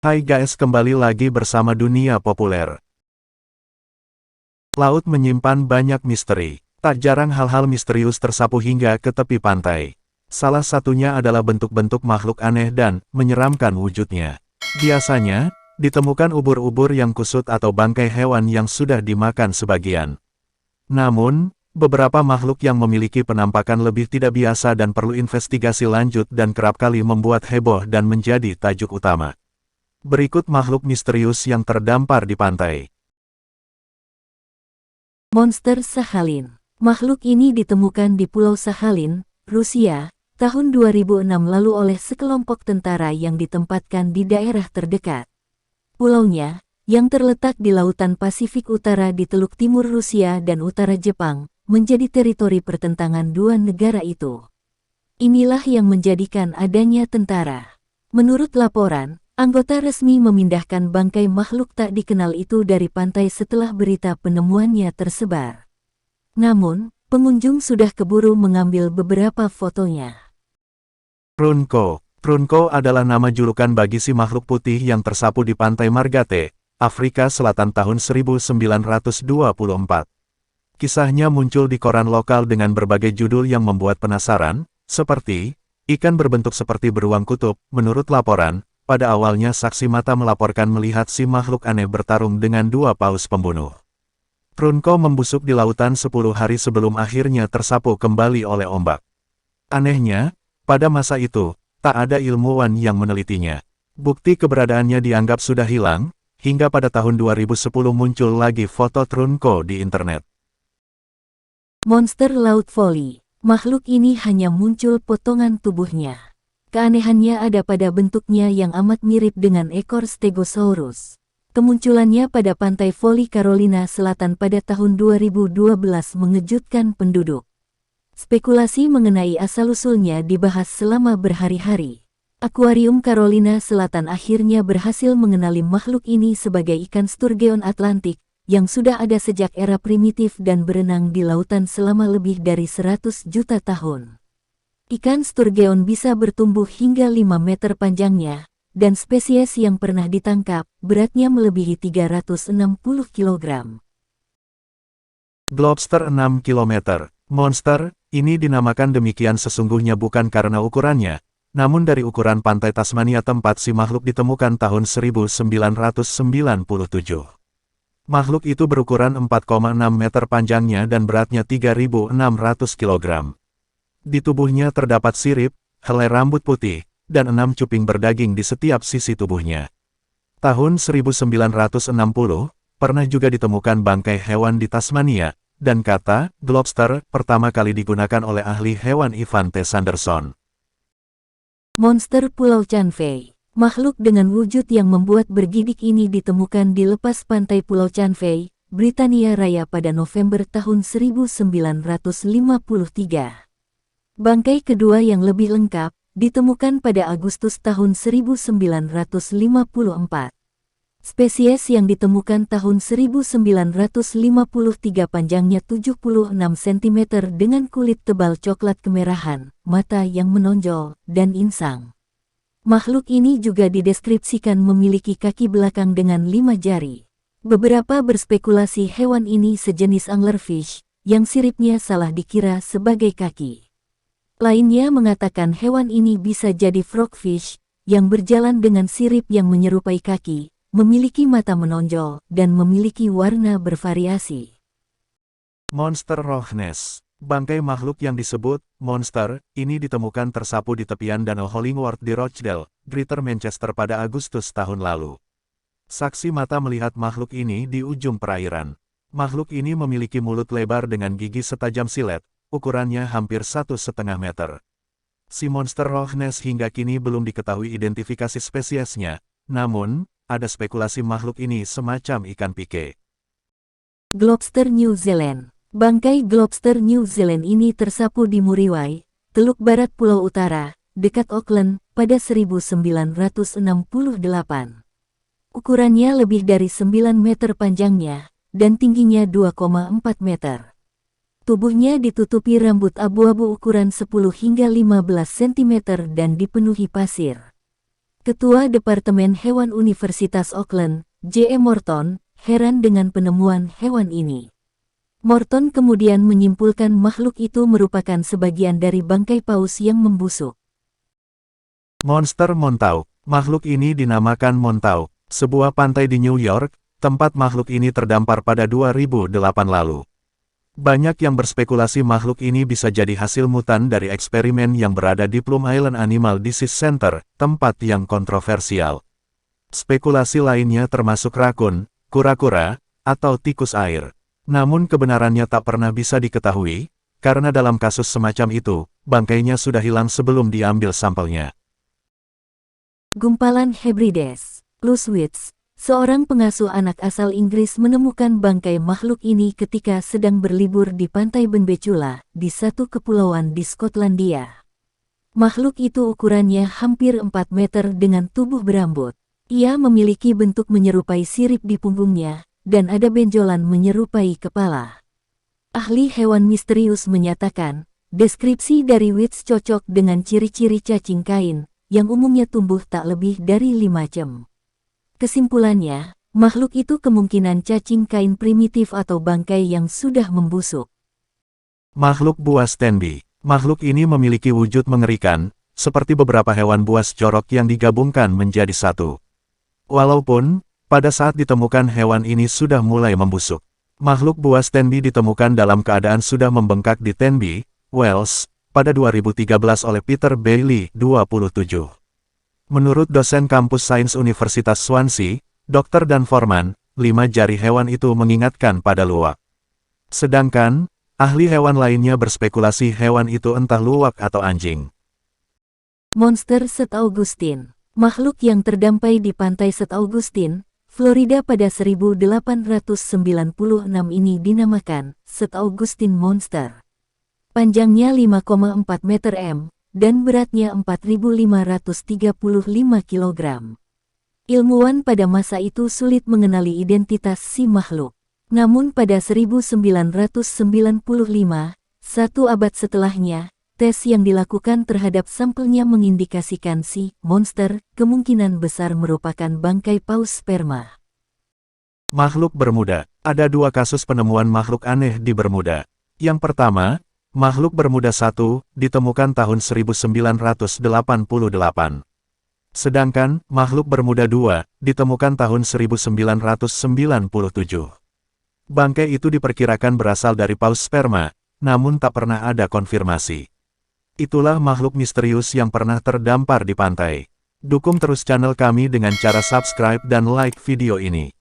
Hai guys, kembali lagi bersama Dunia Populer. Laut menyimpan banyak misteri. Tak jarang hal-hal misterius tersapu hingga ke tepi pantai. Salah satunya adalah bentuk-bentuk makhluk aneh dan menyeramkan wujudnya. Biasanya, ditemukan ubur-ubur yang kusut atau bangkai hewan yang sudah dimakan sebagian. Namun, beberapa makhluk yang memiliki penampakan lebih tidak biasa dan perlu investigasi lanjut dan kerap kali membuat heboh dan menjadi tajuk utama. Berikut makhluk misterius yang terdampar di pantai. Monster Sakhalin. Makhluk ini ditemukan di Pulau Sakhalin, Rusia, tahun 2006 lalu oleh sekelompok tentara yang ditempatkan di daerah terdekat. Pulaunya, yang terletak di Lautan Pasifik Utara di Teluk Timur Rusia dan Utara Jepang, menjadi teritori pertentangan dua negara itu. Inilah yang menjadikan adanya tentara. Menurut laporan, anggota resmi memindahkan bangkai makhluk tak dikenal itu dari pantai setelah berita penemuannya tersebar. Namun, pengunjung sudah keburu mengambil beberapa fotonya. Trunco. Trunco adalah nama julukan bagi si makhluk putih yang tersapu di pantai Margate, Afrika Selatan tahun 1924. Kisahnya muncul di koran lokal dengan berbagai judul yang membuat penasaran, seperti ikan berbentuk seperti beruang kutub. Menurut laporan, pada awalnya saksi mata melaporkan melihat si makhluk aneh bertarung dengan dua paus pembunuh. Trunco membusuk di lautan 10 hari sebelum akhirnya tersapu kembali oleh ombak. Anehnya, pada masa itu, tak ada ilmuwan yang menelitinya. Bukti keberadaannya dianggap sudah hilang, hingga pada tahun 2010 muncul lagi foto Trunco di internet. Monster Laut Volley. Makhluk ini hanya muncul potongan tubuhnya. Keanehannya ada pada bentuknya yang amat mirip dengan ekor Stegosaurus. Kemunculannya pada pantai Volley Carolina Selatan pada tahun 2012 mengejutkan penduduk. Spekulasi mengenai asal-usulnya dibahas selama berhari-hari. Akuarium Carolina Selatan akhirnya berhasil mengenali makhluk ini sebagai ikan Sturgeon Atlantik, yang sudah ada sejak era primitif dan berenang di lautan selama lebih dari 100 juta tahun. Ikan Sturgeon bisa bertumbuh hingga 5 meter panjangnya, dan spesies yang pernah ditangkap, beratnya melebihi 360 kg. Globster 6 km. Monster, ini dinamakan demikian sesungguhnya bukan karena ukurannya, namun dari ukuran pantai Tasmania tempat si makhluk ditemukan tahun 1997. Makhluk itu berukuran 4,6 meter panjangnya dan beratnya 3.600 kg. Di tubuhnya terdapat sirip, helai rambut putih, dan 6 cuping berdaging di setiap sisi tubuhnya. Tahun 1960, pernah juga ditemukan bangkai hewan di Tasmania, dan kata globster pertama kali digunakan oleh ahli hewan Ivan T. Sanderson. Monster Pulau Chanfei. Makhluk dengan wujud yang membuat bergidik ini ditemukan di lepas pantai Pulau Chanfei, Britania Raya pada November tahun 1953. Bangkai kedua yang lebih lengkap, ditemukan pada Agustus tahun 1954. Spesies yang ditemukan tahun 1953 panjangnya 76 cm dengan kulit tebal coklat kemerahan, mata yang menonjol, dan insang. Makhluk ini juga dideskripsikan memiliki kaki belakang dengan 5 jari. Beberapa berspekulasi hewan ini sejenis anglerfish, yang siripnya salah dikira sebagai kaki. Lainnya mengatakan hewan ini bisa jadi frogfish, yang berjalan dengan sirip yang menyerupai kaki, memiliki mata menonjol, dan memiliki warna bervariasi. Monster Loch Ness. Bangkai makhluk yang disebut monster ini ditemukan tersapu di tepian Danau Hollingworth di Rochdale, Greater Manchester pada Agustus tahun lalu. Saksi mata melihat makhluk ini di ujung perairan. Makhluk ini memiliki mulut lebar dengan gigi setajam silet, ukurannya hampir 1,5 meter. Si monster Loch Ness hingga kini belum diketahui identifikasi spesiesnya, namun, ada spekulasi makhluk ini semacam ikan pike. Globster New Zealand. Bangkai globster New Zealand ini tersapu di Muriwai, Teluk Barat Pulau Utara, dekat Auckland, pada 1968. Ukurannya lebih dari 9 meter panjangnya, dan tingginya 2,4 meter. Tubuhnya ditutupi rambut abu-abu ukuran 10 hingga 15 cm dan dipenuhi pasir. Ketua Departemen Hewan Universitas Auckland, J.E. Morton, heran dengan penemuan hewan ini. Morton kemudian menyimpulkan makhluk itu merupakan sebagian dari bangkai paus yang membusuk. Monster Montau. Makhluk ini dinamakan Montau, sebuah pantai di New York, tempat makhluk ini terdampar pada 2008 lalu. Banyak yang berspekulasi makhluk ini bisa jadi hasil mutan dari eksperimen yang berada di Plum Island Animal Disease Center, tempat yang kontroversial. Spekulasi lainnya termasuk rakun, kura-kura, atau tikus air. Namun kebenarannya tak pernah bisa diketahui, karena dalam kasus semacam itu, bangkainya sudah hilang sebelum diambil sampelnya. Gumpalan Hebrides. Luswitz, seorang pengasuh anak asal Inggris menemukan bangkai makhluk ini ketika sedang berlibur di pantai Benbecula, di satu kepulauan di Skotlandia. Makhluk itu ukurannya hampir 4 meter dengan tubuh berambut. Ia memiliki bentuk menyerupai sirip di punggungnya, dan ada benjolan menyerupai kepala. Ahli hewan misterius menyatakan, deskripsi dari Witz cocok dengan ciri-ciri cacing kain, yang umumnya tumbuh tak lebih dari 5 jam. Kesimpulannya, makhluk itu kemungkinan cacing kain primitif atau bangkai yang sudah membusuk. Makhluk buas Tenby. Makhluk ini memiliki wujud mengerikan, seperti beberapa hewan buas jorok yang digabungkan menjadi satu. Walaupun, pada saat ditemukan hewan ini sudah mulai membusuk. Makhluk buas Tenby ditemukan dalam keadaan sudah membengkak di Tenby, Wales, pada 2013 oleh Peter Bailey, 27. Menurut dosen kampus sains Universitas Swansea, Dr. Dan Forman, 5 jari hewan itu mengingatkan pada luwak. Sedangkan, ahli hewan lainnya berspekulasi hewan itu entah luwak atau anjing. Monster St. Augustine. Makhluk yang terdampai di pantai St. Augustine, Florida pada 1896 ini dinamakan St. Augustine Monster. Panjangnya 5,4 meter m, dan beratnya 4.535 kg. Ilmuwan pada masa itu sulit mengenali identitas si makhluk. Namun pada 1995, satu abad setelahnya, tes yang dilakukan terhadap sampelnya mengindikasikan si monster kemungkinan besar merupakan bangkai paus sperma. Makhluk Bermuda. Ada 2 kasus penemuan makhluk aneh di Bermuda. Yang pertama, makhluk Bermuda 1, ditemukan tahun 1988. Sedangkan, makhluk Bermuda 2, ditemukan tahun 1997. Bangkai itu diperkirakan berasal dari paus sperma, namun tak pernah ada konfirmasi. Itulah makhluk misterius yang pernah terdampar di pantai. Dukung terus channel kami dengan cara subscribe dan like video ini.